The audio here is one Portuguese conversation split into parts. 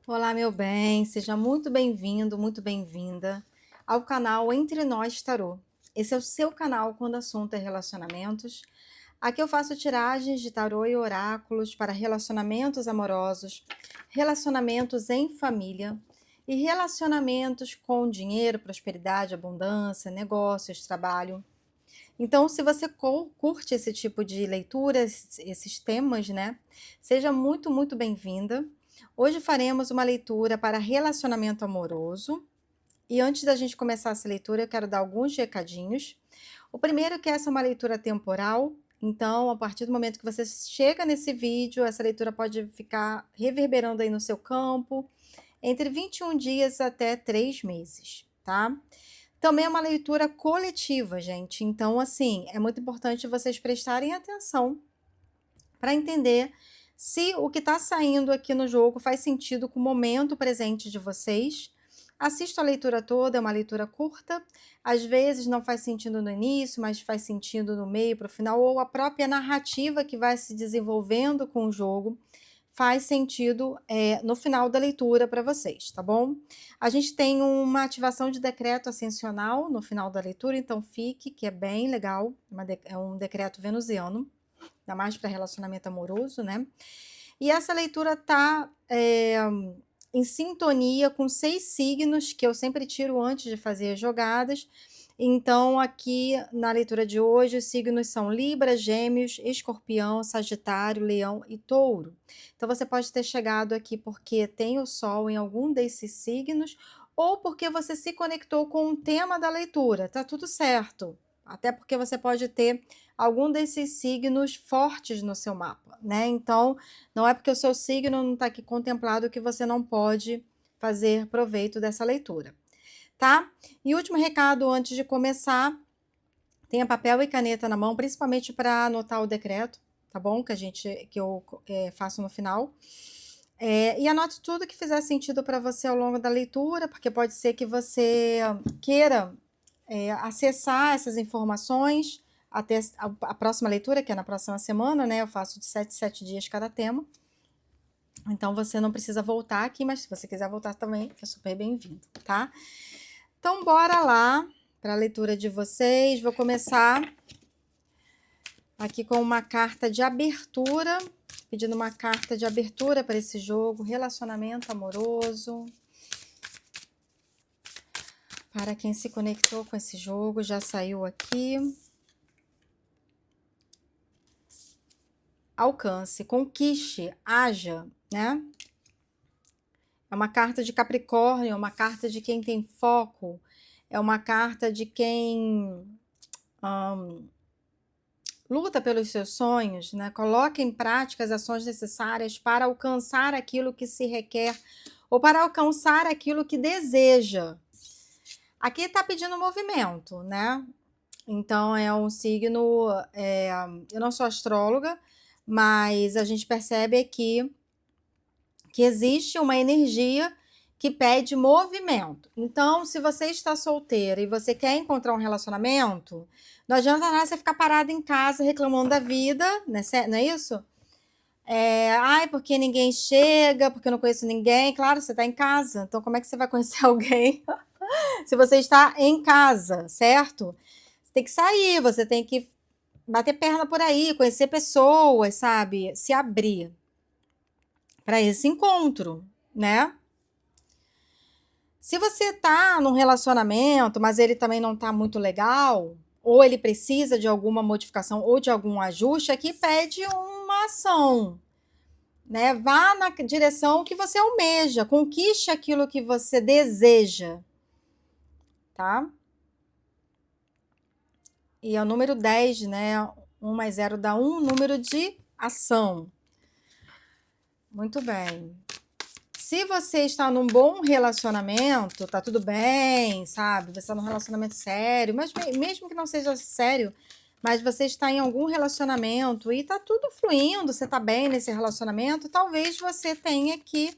Olá, meu bem, seja muito bem-vindo, muito bem-vinda ao canal Entre Nós Tarô. Esse é o seu canal quando o assunto é relacionamentos. Aqui eu faço tiragens de tarô e oráculos para relacionamentos amorosos, relacionamentos em família e relacionamentos com dinheiro, prosperidade, abundância, negócios, trabalho. Então, se você curte esse tipo de leitura, esses temas, né? Seja muito, muito bem-vinda. Hoje faremos uma leitura para relacionamento amoroso. E antes da gente começar essa leitura, eu quero dar alguns recadinhos. O primeiro é que essa é uma leitura temporal. Então, a partir do momento que você chega nesse vídeo, essa leitura pode ficar reverberando aí no seu campo, entre 21 dias até 3 meses, tá? Também é uma leitura coletiva, gente. Então, assim, é muito importante vocês prestarem atenção para entender se o que está saindo aqui no jogo faz sentido com o momento presente de vocês. Assista a leitura toda, é uma leitura curta. Às vezes não faz sentido no início, mas faz sentido no meio para o final, ou a própria narrativa que vai se desenvolvendo com o jogo faz sentido no final da leitura para vocês, tá bom? A gente tem uma ativação de decreto ascensional no final da leitura, então fique, que é bem legal, é um decreto venusiano, ainda mais para relacionamento amoroso, né? E essa leitura tá em sintonia com 6 signos que eu sempre tiro antes de fazer as jogadas. Então, aqui na leitura de hoje, os signos são Libra, Gêmeos, Escorpião, Sagitário, Leão e Touro. Então, você pode ter chegado aqui porque tem o Sol em algum desses signos ou porque você se conectou com o tema da leitura. Tá tudo certo. Até porque você pode ter algum desses signos fortes no seu mapa, né? Então, não é porque o seu signo não está aqui contemplado que você não pode fazer proveito dessa leitura, tá? E último recado antes de começar, tenha papel e caneta na mão, principalmente para anotar o decreto, tá bom? Que eu faço no final. E anote tudo que fizer sentido para você ao longo da leitura, porque pode ser que você queira acessar essas informações até a próxima leitura, que é na próxima semana, né? Eu faço de 7 em 7 dias cada tema. Então você não precisa voltar aqui, mas se você quiser voltar também, é super bem-vindo, tá? Então bora lá para a leitura de vocês. Vou começar aqui com uma carta de abertura, pedindo uma carta de abertura para esse jogo, relacionamento amoroso. Para quem se conectou com esse jogo, já saiu aqui. Alcance, conquiste, haja, né? É uma carta de Capricórnio, é uma carta de quem tem foco, é uma carta de quem luta pelos seus sonhos, né? Coloca em prática as ações necessárias para alcançar aquilo que se requer ou para alcançar aquilo que deseja. Aqui está pedindo movimento, né? Então é um signo. Eu não sou astróloga, mas a gente percebe aqui que existe uma energia que pede movimento. Então, se você está solteira e você quer encontrar um relacionamento, não adianta nada você ficar parada em casa reclamando da vida, né? Não é isso? Ai, porque ninguém chega, porque eu não conheço ninguém. Claro, você está em casa, então como é que você vai conhecer alguém se você está em casa, certo? Você tem que sair, você tem que bater perna por aí, conhecer pessoas, sabe? Se abrir para esse encontro, né? Se você tá num relacionamento, mas ele também não tá muito legal, ou ele precisa de alguma modificação ou de algum ajuste, aqui pede uma ação, né? Vá na direção que você almeja, conquiste aquilo que você deseja, tá? E é o número 10, né? 1 mais 0 dá 1, número de ação. Muito bem. Se você está num bom relacionamento, tá tudo bem, sabe? Você está num relacionamento sério, mas mesmo que não seja sério, mas você está em algum relacionamento e tá tudo fluindo, você tá bem nesse relacionamento, talvez você tenha que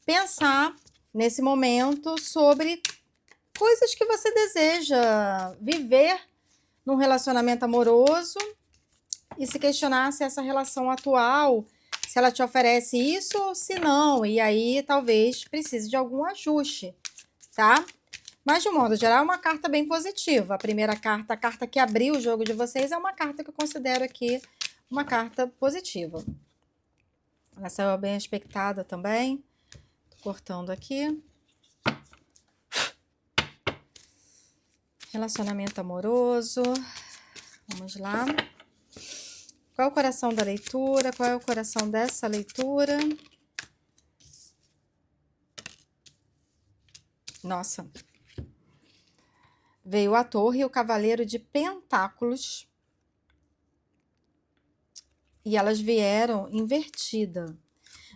pensar nesse momento sobre coisas que você deseja viver num relacionamento amoroso e se questionar se essa relação atual se ela te oferece isso ou se não, e aí talvez precise de algum ajuste, tá? Mas, de um modo geral, é uma carta bem positiva. A primeira carta, a carta que abriu o jogo de vocês, é uma carta que eu considero aqui uma carta positiva. Ela saiu bem aspectada também. Tô cortando aqui. Relacionamento amoroso. Vamos lá. Qual é o coração da leitura? Qual é o coração dessa leitura? Nossa. Veio a Torre e o Cavaleiro de Pentáculos. E elas vieram invertida.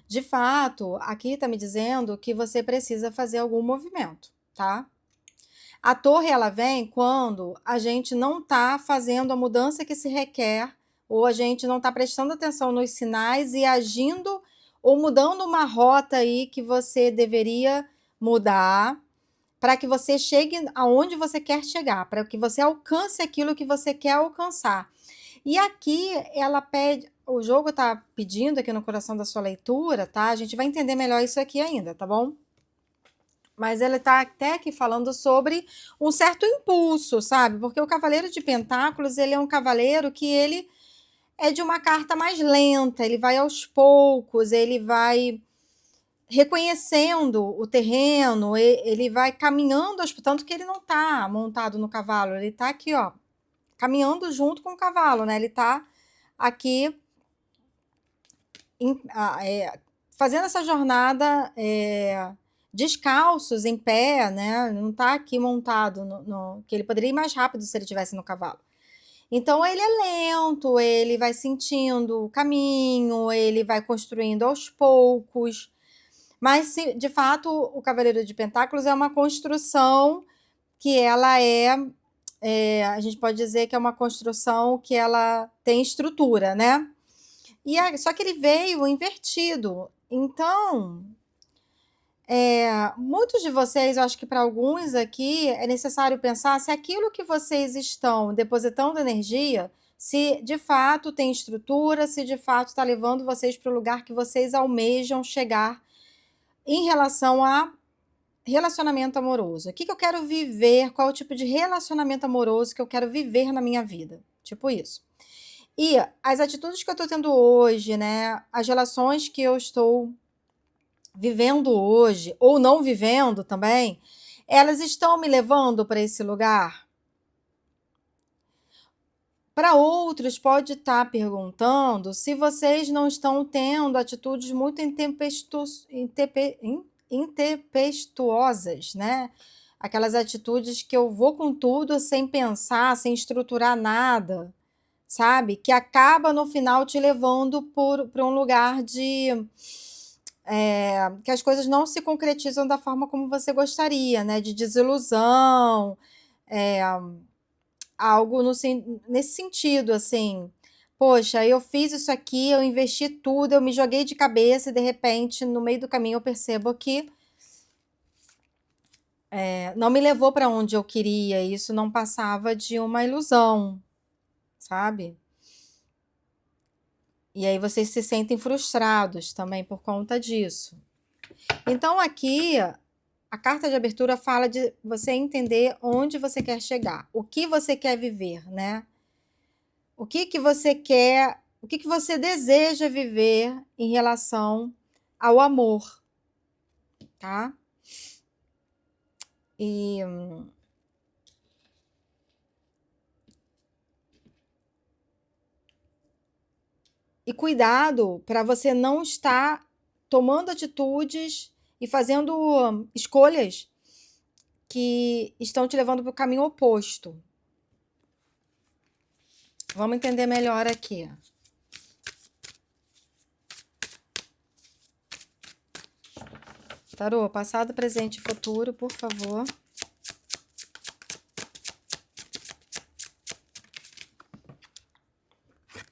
De fato, aqui está me dizendo que você precisa fazer algum movimento, tá? A torre, ela vem quando a gente não está fazendo a mudança que se requer, ou a gente não está prestando atenção nos sinais e agindo ou mudando uma rota aí que você deveria mudar para que você chegue aonde você quer chegar, para que você alcance aquilo que você quer alcançar. E aqui ela pede, o jogo tá pedindo aqui no coração da sua leitura, tá? A gente vai entender melhor isso aqui ainda, tá bom? Mas ele tá até aqui falando sobre um certo impulso, sabe? Porque o Cavaleiro de Pentáculos, ele é um cavaleiro que ele é de uma carta mais lenta, ele vai aos poucos, ele vai reconhecendo o terreno, ele vai caminhando, tanto que ele não tá montado no cavalo, ele tá aqui, ó, caminhando junto com o cavalo, né? Ele tá aqui fazendo essa jornada descalços, em pé, né? Não tá aqui montado, que ele poderia ir mais rápido se ele estivesse no cavalo. Então ele é lento, ele vai sentindo o caminho, ele vai construindo aos poucos. Mas, de fato, o Cavaleiro de Pentáculos é uma construção que ela a gente pode dizer que é uma construção que ela tem estrutura, né? Só que ele veio invertido. Então, muitos de vocês, eu acho que para alguns aqui, é necessário pensar se aquilo que vocês estão depositando energia, se de fato tem estrutura, se de fato está levando vocês para o lugar que vocês almejam chegar em relação a relacionamento amoroso. O que eu quero viver? Qual é o tipo de relacionamento amoroso que eu quero viver na minha vida? Tipo isso. E as atitudes que eu estou tendo hoje, né? As relações que eu estou vivendo hoje, ou não vivendo também, elas estão me levando para esse lugar? Para outros, pode estar perguntando se vocês não estão tendo atitudes muito intempestuosas, né? Aquelas atitudes que eu vou com tudo sem pensar, sem estruturar nada, sabe? Que acaba no final te levando para um lugar de que as coisas não se concretizam da forma como você gostaria, né? De desilusão, algo nesse sentido, assim. Poxa, eu fiz isso aqui, eu investi tudo, eu me joguei de cabeça e de repente, no meio do caminho, eu percebo que não me levou para onde eu queria, isso não passava de uma ilusão, sabe? E aí vocês se sentem frustrados também por conta disso. Então aqui a carta de abertura fala de você entender onde você quer chegar, o que você quer viver, né? O que você quer, o que você deseja viver em relação ao amor, tá? E cuidado para você não estar tomando atitudes e fazendo escolhas que estão te levando para o caminho oposto. Vamos entender melhor aqui. Tarô, passado, presente e futuro, por favor.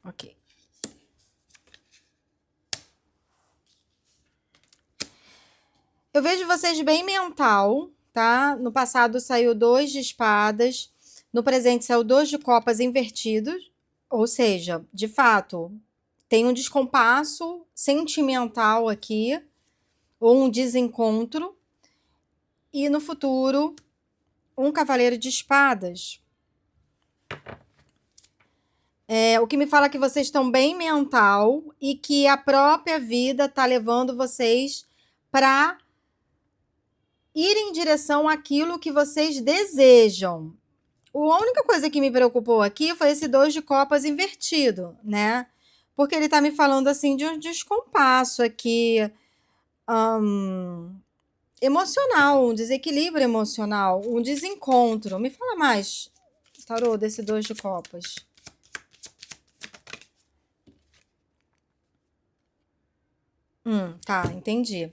Ok. Eu vejo vocês bem mental, tá? No passado saiu 2 de espadas, no presente saiu 2 de copas invertidos, ou seja, de fato, tem um descompasso sentimental aqui, ou um desencontro, e no futuro, um cavaleiro de espadas. O que me fala que vocês estão bem mental e que a própria vida está levando vocês para ir em direção àquilo que vocês desejam. A única coisa que me preocupou aqui foi esse 2 de copas invertido, né? Porque ele tá me falando assim de um descompasso aqui, emocional, um desequilíbrio emocional, um desencontro. Me fala mais, tarô, desse 2 de copas. Tá, entendi.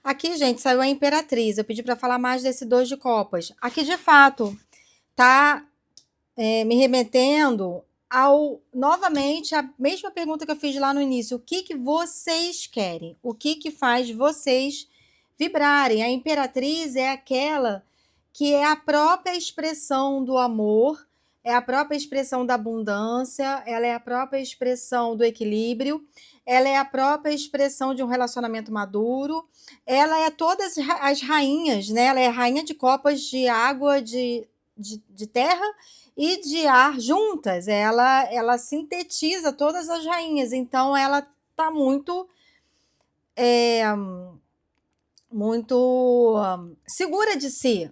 Aqui, gente, saiu a Imperatriz. Eu pedi para falar mais desse 2 de copas. Aqui, de fato, tá me remetendo novamente a mesma pergunta que eu fiz lá no início. O que vocês querem? O que faz vocês vibrarem? A Imperatriz é aquela que é a própria expressão do amor, é a própria expressão da abundância, ela é a própria expressão do equilíbrio, ela é a própria expressão de um relacionamento maduro, ela é todas as rainhas, né? Ela é a rainha de copas de água, de terra e de ar juntas. Ela sintetiza todas as rainhas, então ela tá muito segura de si,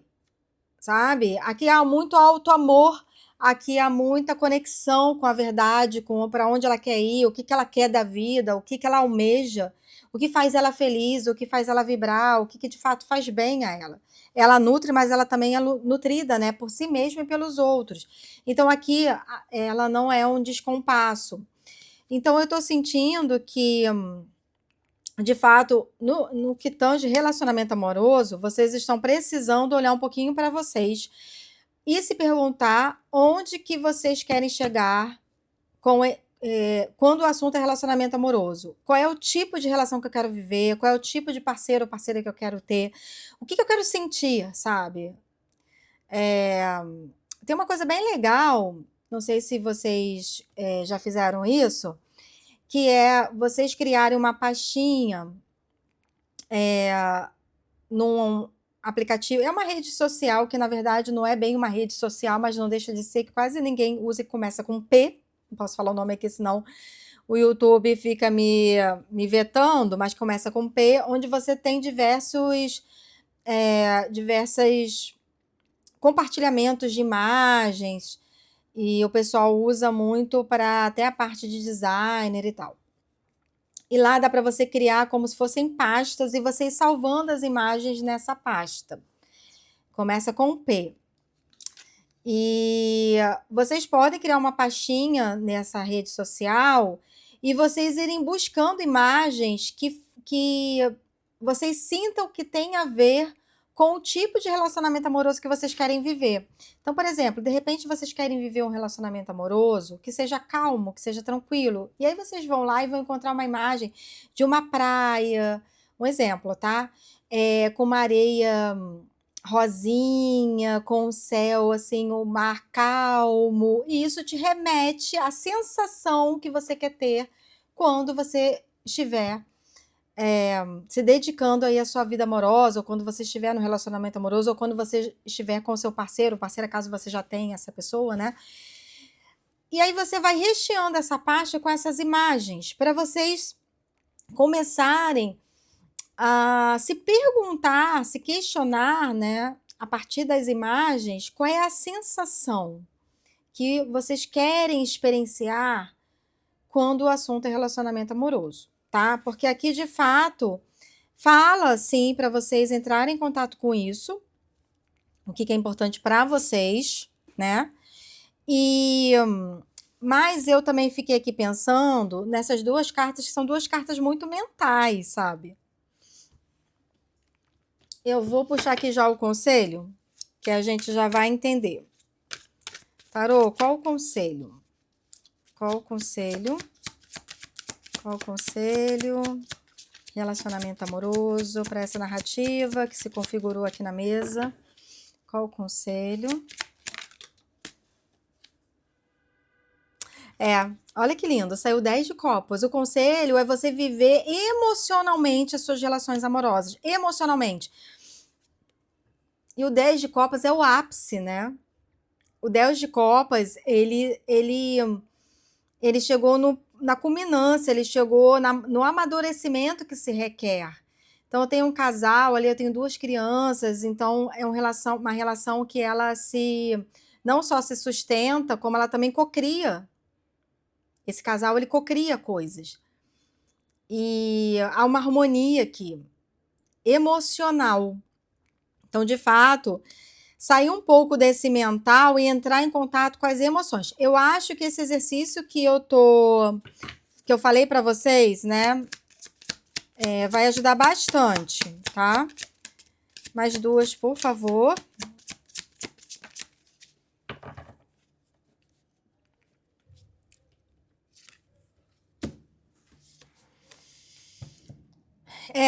sabe? Aqui há muito alto amor, aqui há muita conexão com a verdade, com para onde ela quer ir, o que ela quer da vida, o que ela almeja, o que faz ela feliz, o que faz ela vibrar, o que de fato faz bem a ela. Ela nutre, mas ela também é nutrida, né, por si mesma e pelos outros. Então aqui ela não é um descompasso. Então eu estou sentindo que de fato, no que tange relacionamento amoroso, vocês estão precisando olhar um pouquinho para vocês e se perguntar onde que vocês querem chegar quando o assunto é relacionamento amoroso. Qual é o tipo de relação que eu quero viver? Qual é o tipo de parceiro ou parceira que eu quero ter? O que eu quero sentir, sabe? Tem uma coisa bem legal, não sei se vocês já fizeram isso, que é vocês criarem uma pastinha num aplicativo. É uma rede social que, na verdade, não é bem uma rede social, mas não deixa de ser, que quase ninguém usa e começa com P. Não posso falar o nome aqui, senão o YouTube fica me vetando, mas começa com P, onde você tem diversos compartilhamentos de imagens, e o pessoal usa muito para até a parte de designer e tal. E lá dá para você criar como se fossem pastas e você ir salvando as imagens nessa pasta. Começa com P. E vocês podem criar uma pastinha nessa rede social e vocês irem buscando imagens que vocês sintam que tem a ver com o tipo de relacionamento amoroso que vocês querem viver. Então, por exemplo, de repente vocês querem viver um relacionamento amoroso que seja calmo, que seja tranquilo. E aí vocês vão lá e vão encontrar uma imagem de uma praia, um exemplo, tá? Com uma areia rosinha, com o céu, assim, o mar calmo. E isso te remete à sensação que você quer ter quando você estiver se dedicando aí à sua vida amorosa, ou quando você estiver no relacionamento amoroso, ou quando você estiver com o seu parceiro, parceira, caso você já tenha essa pessoa, né? E aí você vai recheando essa pasta com essas imagens, para vocês começarem a se perguntar, se questionar, né, a partir das imagens, qual é a sensação que vocês querem experienciar quando o assunto é relacionamento amoroso, tá? Porque aqui, de fato, fala, sim, para vocês entrarem em contato com isso, o que é importante para vocês, né? Mas eu também fiquei aqui pensando nessas duas cartas, que são duas cartas muito mentais, sabe? Eu vou puxar aqui já o conselho, que a gente já vai entender. Tarô, qual o conselho? Qual o conselho? Qual o conselho? Relacionamento amoroso para essa narrativa que se configurou aqui na mesa. Qual o conselho? É, olha que lindo, saiu 10 de copas. O conselho é você viver emocionalmente as suas relações amorosas, emocionalmente. E o 10 de copas é o ápice, né? O 10 de copas, ele chegou na culminância, ele chegou no amadurecimento que se requer. Então, eu tenho um casal ali, eu tenho duas crianças, então é uma relação que ela se não só se sustenta, como ela também cocria. Esse casal, ele cocria coisas. E há uma harmonia aqui, emocional. Então, de fato, sair um pouco desse mental e entrar em contato com as emoções. Eu acho que esse exercício que eu falei para vocês, né, vai ajudar bastante, tá? Mais duas, por favor.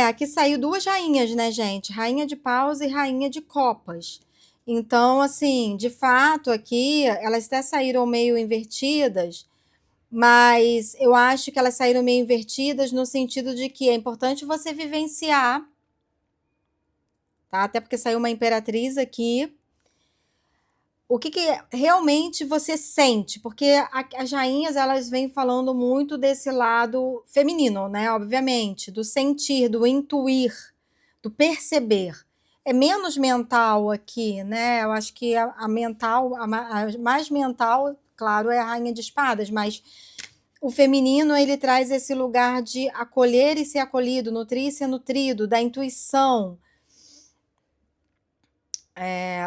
Aqui saiu duas rainhas, né, gente? Rainha de paus e rainha de copas. Então, assim, de fato, aqui elas até saíram meio invertidas, mas eu acho que elas saíram meio invertidas no sentido de que é importante você vivenciar, tá? Até porque saiu uma imperatriz aqui. O que realmente você sente? Porque as rainhas, elas vêm falando muito desse lado feminino, né? Obviamente, do sentir, do intuir, do perceber. É menos mental aqui, né? Eu acho que a mental, a mais mental, claro, é a rainha de espadas, mas o feminino, ele traz esse lugar de acolher e ser acolhido, nutrir e ser nutrido, da intuição,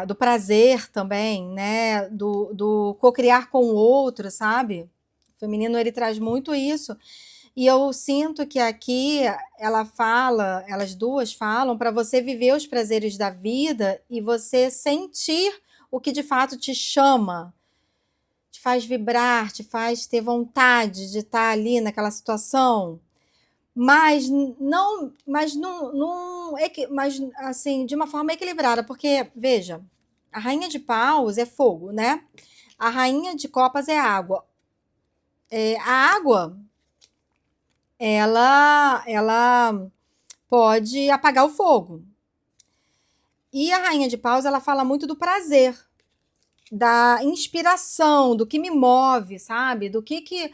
do prazer também, né? Do cocriar com o outro, sabe? O feminino, ele traz muito isso. E eu sinto que aqui elas duas falam para você viver os prazeres da vida e você sentir o que de fato te chama, te faz vibrar, te faz ter vontade de estar ali naquela situação, mas assim, de uma forma equilibrada, porque veja, a rainha de paus é fogo, né? A rainha de copas é água. A água, ela pode apagar o fogo. E a rainha de paus, ela fala muito do prazer, da inspiração, do que me move, sabe? O que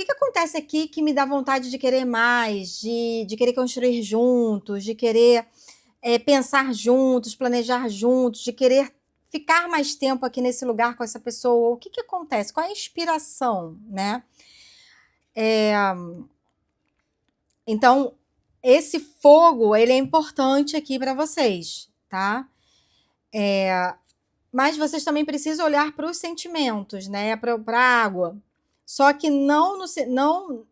acontece aqui que me dá vontade de querer mais, de querer construir juntos, de querer pensar juntos, planejar juntos, de querer ficar mais tempo aqui nesse lugar com essa pessoa. O que acontece? Qual é a inspiração, né? Então, esse fogo, ele é importante aqui para vocês, tá? Mas vocês também precisam olhar para os sentimentos, né? Para a água. Só que não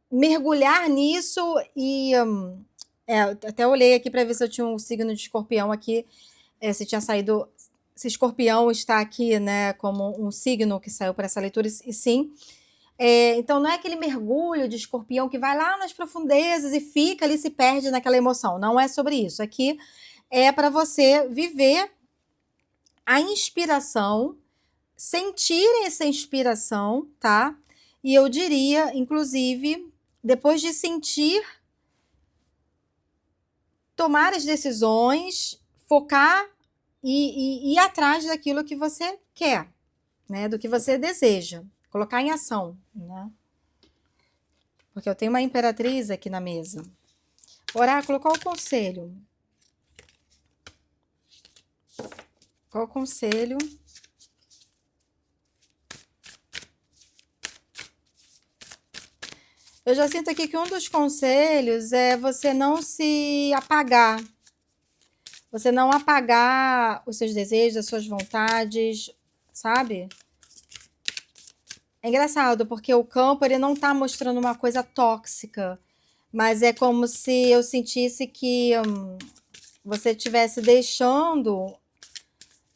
mergulhar nisso e. Até olhei aqui para ver se eu tinha um signo de escorpião aqui, se tinha saído. Se escorpião está aqui, né, como um signo que saiu para essa leitura, e sim. Então, não é aquele mergulho de escorpião que vai lá nas profundezas e fica ali, se perde naquela emoção. Não é sobre isso. Aqui é para você viver a inspiração, sentir essa inspiração, tá? E eu diria, inclusive, depois de sentir, tomar as decisões, focar e ir atrás daquilo que você quer, né? Do que você deseja. Colocar em ação, né? Porque eu tenho uma imperatriz aqui na mesa. Oráculo, qual o conselho? Qual o conselho? Eu já sinto aqui que um dos conselhos é você não se apagar. Você não apagar os seus desejos, as suas vontades, sabe? É engraçado, porque o campo, ele não tá mostrando uma coisa tóxica, mas é como se eu sentisse que você estivesse deixando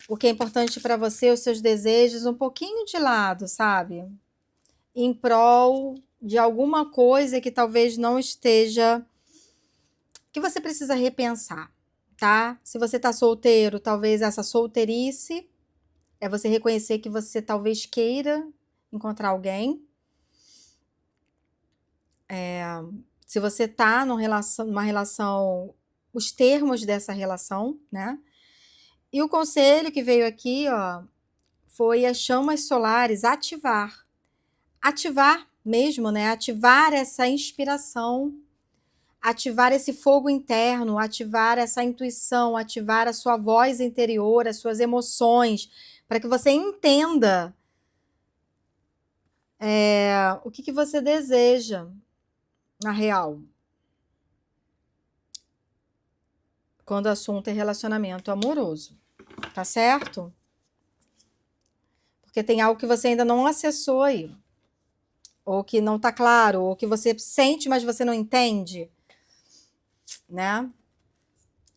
o que é importante para você, os seus desejos, um pouquinho de lado, sabe? Em prol de alguma coisa que talvez não esteja, que você precisa repensar, tá? Se você tá solteiro, talvez essa solteirice é você reconhecer que você talvez queira encontrar alguém. Se você tá numa relação, os termos dessa relação, né? E o conselho que veio aqui, ó, foi as chamas solares ativar. Ativar mesmo, né? Ativar essa inspiração, ativar esse fogo interno, ativar essa intuição, ativar a sua voz interior, as suas emoções, para que você entenda o que você deseja na real. Quando o assunto é relacionamento amoroso, tá certo? Porque tem algo que você ainda não acessou aí, ou que não tá claro, ou que você sente, mas você não entende, né?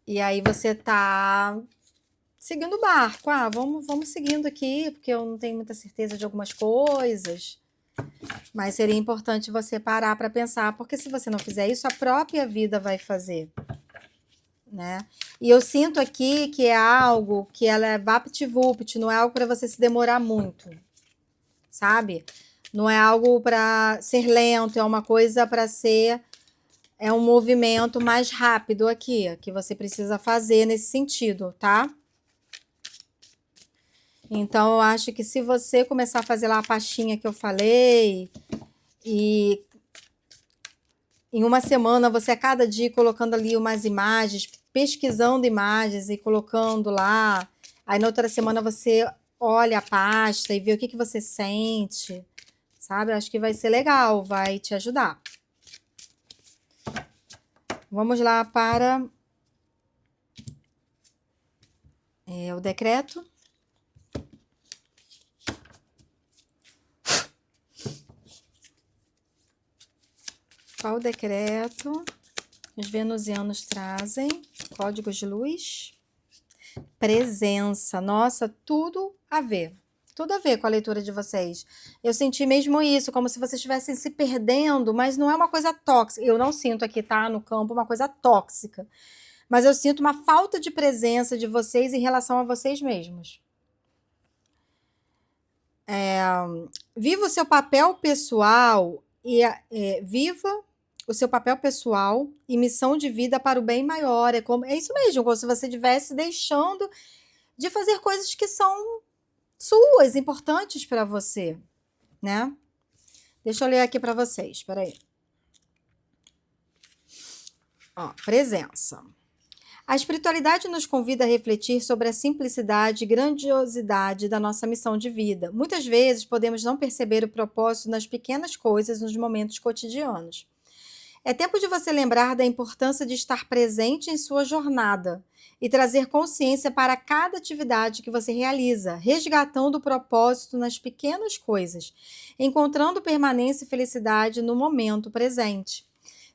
E aí você tá seguindo o barco. Ah, vamos seguindo aqui, porque eu não tenho muita certeza de algumas coisas. Mas seria importante você parar para pensar, porque se você não fizer isso, a própria vida vai fazer, né? E eu sinto aqui que é algo que ela é vapt-vupt, não é algo para você se demorar muito, sabe? Não é algo para ser lento, é uma coisa para ser um movimento mais rápido aqui, que você precisa fazer nesse sentido, tá? Então, eu acho que se você começar a fazer lá a pastinha que eu falei, e em uma semana você a cada dia colocando ali umas imagens, pesquisando imagens e colocando lá, aí na outra semana você olha a pasta e vê o que você sente, sabe? Eu acho que vai ser legal, vai te ajudar. Vamos lá para o decreto. Qual decreto os venusianos trazem? Códigos de luz. Presença. Nossa, tudo a ver. Tudo a ver com a leitura de vocês. Eu senti mesmo isso, como se vocês estivessem se perdendo, mas não é uma coisa tóxica. Eu não sinto aqui, tá? No campo, uma coisa tóxica. Mas eu sinto uma falta de presença de vocês em relação a vocês mesmos. Viva o seu papel pessoal viva o seu papel pessoal e missão de vida para o bem maior. É isso mesmo, como se você estivesse deixando de fazer coisas que são suas, importantes para você, né? Deixa eu ler aqui para vocês, peraí. Ó, presença. A espiritualidade nos convida a refletir sobre a simplicidade e grandiosidade da nossa missão de vida. Muitas vezes podemos não perceber o propósito nas pequenas coisas, nos momentos cotidianos. É tempo de você lembrar da importância de estar presente em sua jornada e trazer consciência para cada atividade que você realiza, resgatando o propósito nas pequenas coisas, encontrando permanência e felicidade no momento presente.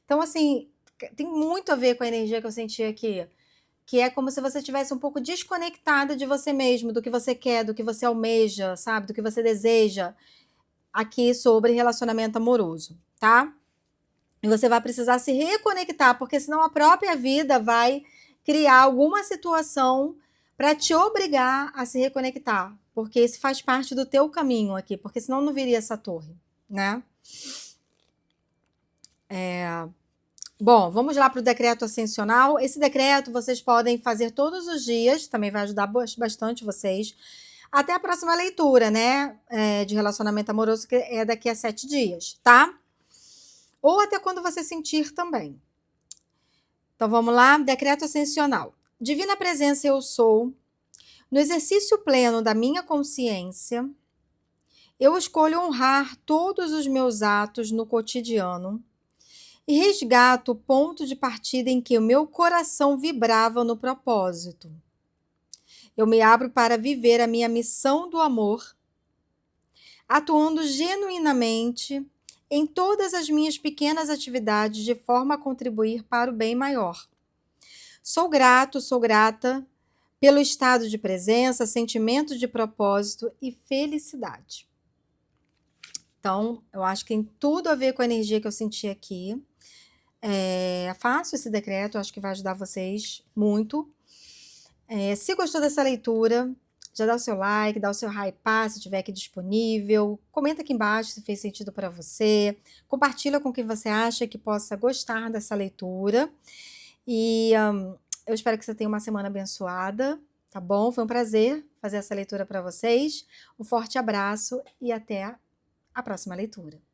Então, assim, tem muito a ver com a energia que eu senti aqui, que é como se você estivesse um pouco desconectada de você mesmo, do que você quer, do que você almeja, sabe, do que você deseja, aqui sobre relacionamento amoroso, tá? E você vai precisar se reconectar, porque senão a própria vida vai criar alguma situação para te obrigar a se reconectar, porque isso faz parte do teu caminho aqui, porque senão não viria essa torre, né? Bom, vamos lá para o decreto ascensional. Esse decreto vocês podem fazer todos os dias, também vai ajudar bastante vocês, até a próxima leitura, né? De relacionamento amoroso, que é daqui a 7 dias, tá? Ou até quando você sentir também. Então vamos lá, decreto ascensional. Divina presença eu sou. No exercício pleno da minha consciência, eu escolho honrar todos os meus atos no cotidiano e resgato o ponto de partida em que o meu coração vibrava no propósito. Eu me abro para viver a minha missão do amor, atuando genuinamente em todas as minhas pequenas atividades de forma a contribuir para o bem maior. Sou grato, sou grata pelo estado de presença, sentimento de propósito e felicidade. Então, eu acho que tem tudo a ver com a energia que eu senti aqui. Faço esse decreto, eu acho que vai ajudar vocês muito. Se gostou dessa leitura, Já dá o seu like, dá o seu hypar se estiver aqui disponível. Comenta aqui embaixo se fez sentido para você. Compartilha com quem você acha que possa gostar dessa leitura. E eu espero que você tenha uma semana abençoada, tá bom? Foi um prazer fazer essa leitura para vocês. Um forte abraço e até a próxima leitura.